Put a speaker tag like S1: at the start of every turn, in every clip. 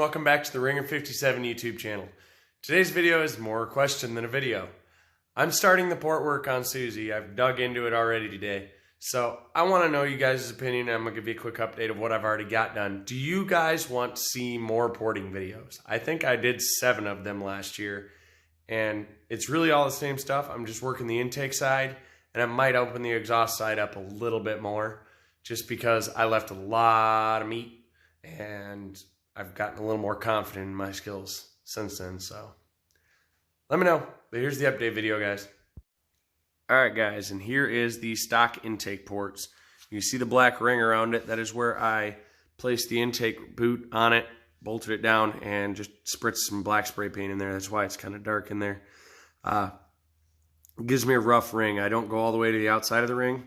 S1: welcome back to the Ringer 57 YouTube channel. Today's video is more a question than a video. I'm starting the port work on Susie. I've dug into it already today. So I want to know you guys' opinion, and I'm going to give you a quick update of what I've already got done. Do you guys want to see more porting videos? I think I did 7 of them last year, and it's really all the same stuff. I'm just working the intake side, and I might open the exhaust side up a little bit more just because I left a lot of meat, and I've gotten a little more confident in my skills since then. So let me know. But here's the update video, guys. Alright guys, and here is the stock intake ports. You see the black ring around it. That is where I placed the intake boot on it, bolted it down, and just spritzed some black spray paint in there. That's why it's kind of dark in there. It gives me a rough ring. I don't go all the way to the outside of the ring.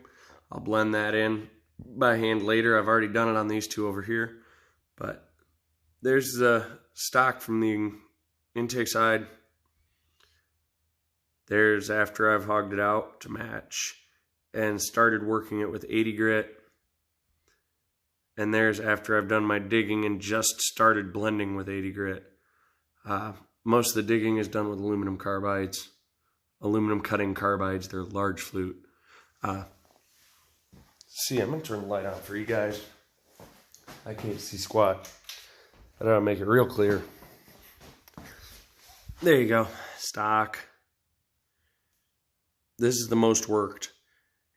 S1: I'll blend that in by hand later. I've already done it on these two over here. But there's the stock from the intake side. There's after I've hogged it out to match and started working it with 80 grit. And there's after I've done my digging and just started blending with 80 grit. Most of the digging is done with aluminum carbides. Aluminum cutting carbides. They're large flute. See, I'm going to turn the light on for you guys. I can't see squat. I gotta make it real clear. There you go. Stock. This is the most worked.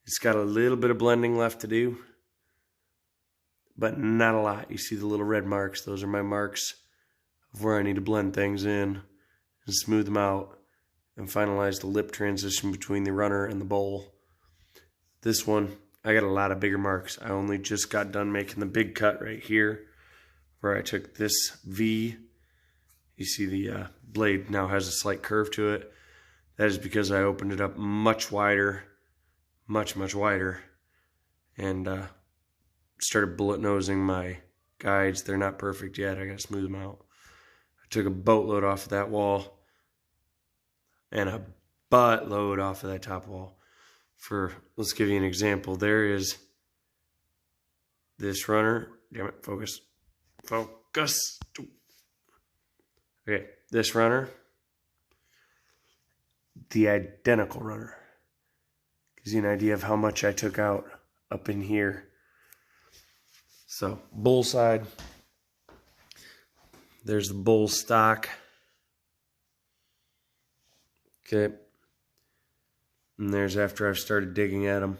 S1: It's got a little bit of blending left to do, but not a lot. You see the little red marks? Those are my marks of where I need to blend things in and smooth them out and finalize the lip transition between the runner and the bowl. This one, I got a lot of bigger marks. I only just got done making the big cut right here where I took this V. You see the blade now has a slight curve to it. That is because I opened it up much wider, much wider, and started bullet nosing my guides. They're not perfect yet. I gotta smooth them out. I took a boatload off of that wall and a buttload off of that top wall. Let's give you an example. There is this runner. Damn it, focus. Focus. Okay, this runner. The identical runner. Gives you an idea of how much I took out up in here. So, bull side. There's the bull stock. Okay. And there's after I've started digging at them.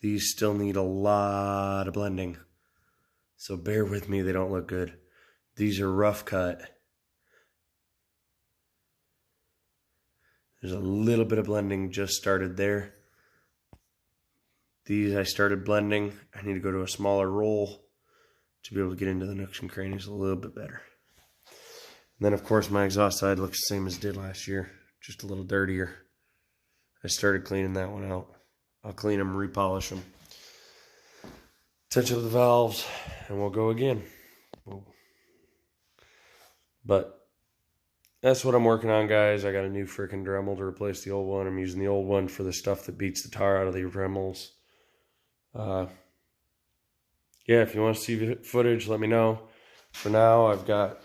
S1: These still need a lot of blending. So bear with me, they don't look good. These are rough cut. There's a little bit of blending just started there. These I started blending. I need to go to a smaller roll to be able to get into the nooks and crannies a little bit better. And then of course my exhaust side looks the same as it did last year, just a little dirtier. I started cleaning that one out. I'll clean them, repolish them. Touch up the valves, and we'll go again. But that's what I'm working on, guys. I got a new freaking Dremel to replace the old one. I'm using the old one for the stuff that beats the tar out of the Dremels. Yeah, if you want to see footage, let me know. For now, I've got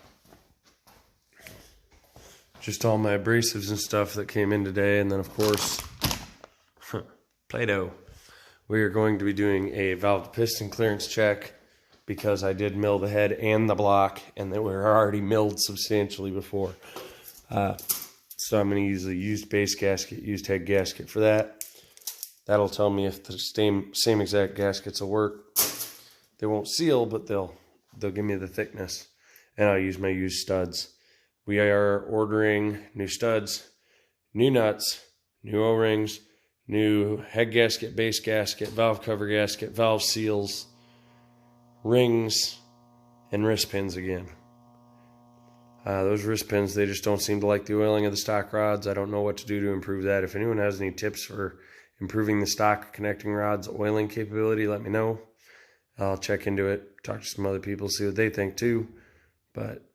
S1: just all my abrasives and stuff that came in today. And then, of course, Play-Doh. We are going to be doing a valve piston clearance check because I did mill the head and the block, and they were already milled substantially before. So I'm going to use a used base gasket, used head gasket for that. That'll tell me if the same exact gaskets will work. They won't seal, but they'll give me the thickness, and I'll use my used studs. We are ordering new studs, new nuts, new O-rings, new head gasket, base gasket, valve cover gasket, valve seals, rings, and wrist pins again. Those wrist pins, they just don't seem to like the oiling of the stock rods. I don't know what to do to improve that. If anyone has any tips for improving the stock connecting rods oiling capability, let me know. I'll check into it, talk to some other people, see what they think too. But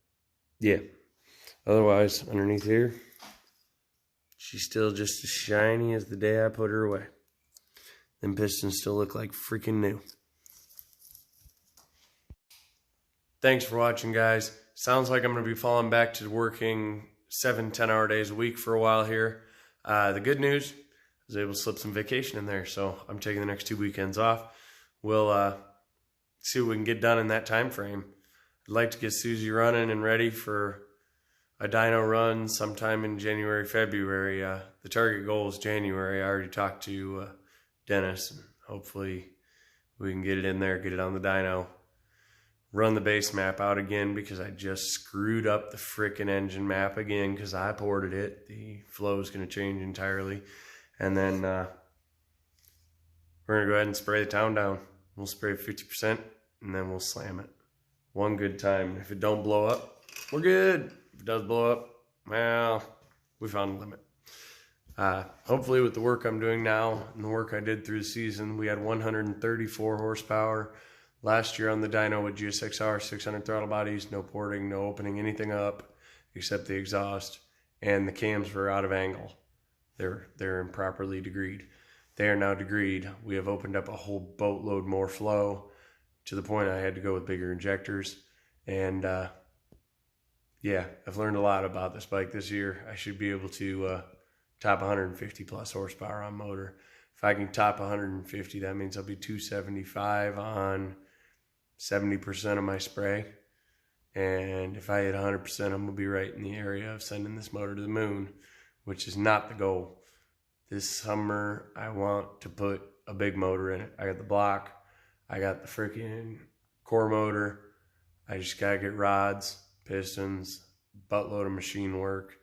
S1: yeah, otherwise, underneath here, she's still just as shiny as the day I put her away. Them pistons still look like freaking new. Thanks for watching, guys. sounds like I'm going to be falling back to working 7-10 hour days a week for a while here. The good news, I was able to slip some vacation in there, so I'm taking the next 2 weekends off. We'll see what we can get done in that time frame. I'd like to get Susie running and ready for a dyno run sometime in January, February. The target goal is January. I already talked to Dennis, and hopefully we can get it in there, get it on the dyno. Run the base map out again because I just screwed up the frickin' engine map again because I ported it. The flow is going to change entirely. And then we're going to go ahead and spray the town down. We'll spray 50% and then we'll slam it. One good time. If it don't blow up, we're good. If it does blow up, well, we found a limit. Hopefully with the work I'm doing now and the work I did through the season, we had 134 horsepower. Last year on the dyno with GSX-R, 600 throttle bodies, no porting, no opening anything up except the exhaust, and the cams were out of angle. They're improperly degreed. They are now degreed. We have opened up a whole boatload more flow to the point I had to go with bigger injectors. And yeah, I've learned a lot about this bike this year. I should be able to top 150 plus horsepower on motor. If I can top 150, that means I'll be 275 on 70% of my spray. And if I hit 100%, I'm going to be right in the area of sending this motor to the moon, which is not the goal. This summer, I want to put a big motor in it. I got the block. I got the freaking core motor. I just got to get rods, pistons, buttload of machine work,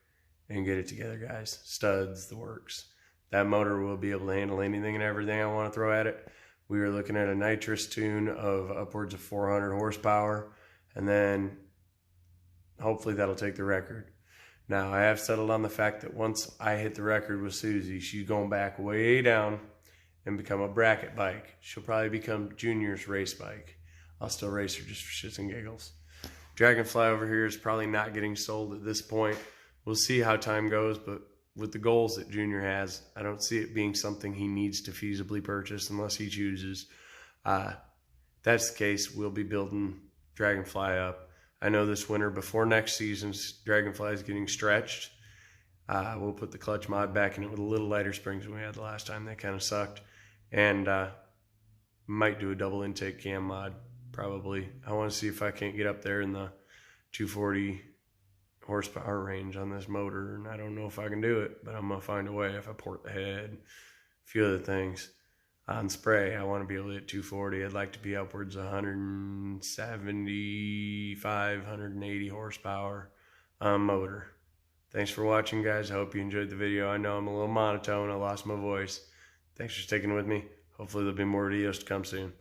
S1: and get it together, guys. Studs, the works. That motor will be able to handle anything and everything I want to throw at it. We were looking at a nitrous tune of upwards of 400 horsepower, and then hopefully that'll take the record. Now, I have settled on the fact that once I hit the record with Susie, she's going back way down and become a bracket bike. She'll probably become Junior's race bike. I'll still race her just for shits and giggles. Dragonfly over here is probably not getting sold at this point. We'll see how time goes, but with the goals that Junior has, I don't see it being something he needs to feasibly purchase unless he chooses. That's the case, we'll be building Dragonfly up. I know this winter, before next season's Dragonfly is getting stretched, we'll put the clutch mod back in it with a little lighter springs than we had the last time. They kind of sucked. And might do a double intake cam mod, probably. I want to see if I can't get up there in the 240 horsepower range on this motor, and I don't know if I can do it, but I'm gonna find a way. If I port the head, a few other things. On spray, I want to be able to hit 240. I'd like to be upwards of 175, 180 horsepower on motor. Thanks for watching, guys. I hope you enjoyed the video. I know I'm a little monotone. I lost my voice. Thanks for sticking with me. Hopefully there'll be more videos to come soon.